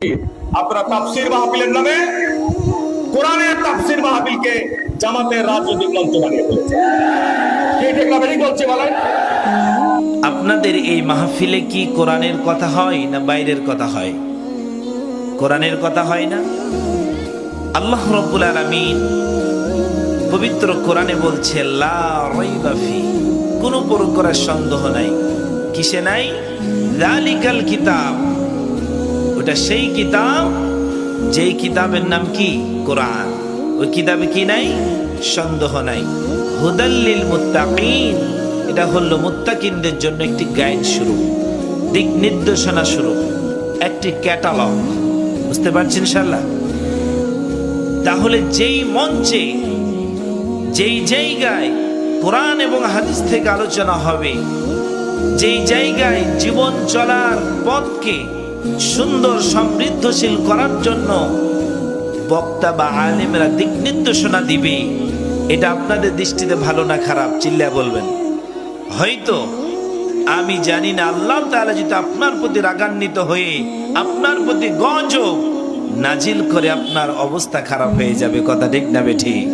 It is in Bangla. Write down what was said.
আপনারা তাফসীর মাহফিলের নামে কোরআনের তাফসীর মাহফিলকে জামাতের রাজনৈতিক মঞ্চ বানিয়ে ফেলেছে। কে ঠিক না বেরিয়ে বলছে বলেন? আপনাদের এই মাহফিলে কি কোরআনের কথা হয় না বাইরের কথা হয়? কোরআনের কথা হয় না? আল্লাহ রাব্বুল আলামিন পবিত্র কোরআনে বলছে লা রাইবা ফি, কোনো প্রকারের সন্দেহ নাই। কিসে নাই? যালিকাল কিতাব, ওটা সেই কিতাব যেই কিতাবের নাম কি? কোরআন। ওই কিতাবে কি নাই? সন্দেহ নাই। হুদাল লিল মুত্তাকিন, এটা হলো মুত্তাকিনদের জন্য একটি গাইড স্বরূপ, দিক নির্দেশনা স্বরূপ, একটি ক্যাটালগ। বুঝতে পারছেন ইনশাআল্লাহ? তাহলে যেই মঞ্চে যেই জায়গায় কোরআন এবং হাদিস থেকে আলোচনা হবে, যেই জায়গায় জীবন চলার পথকে সুন্দর সমৃদ্ধশীল করার জন্য বক্তা বা আলেমরা দিক নির্দেশনা দিবে, এটা আপনাদের দৃষ্টিতে ভালো না খারাপ? চিল্লা বলবেন। হয়তো আমি জানি না, আল্লাহ তাআলা যদি আপনার প্রতি রাগান্বিত হয়ে আপনার প্রতি গজব নাজিল করে আপনার অবস্থা খারাপ হয়ে যাবে। কথা ঠিক না বেঠিক?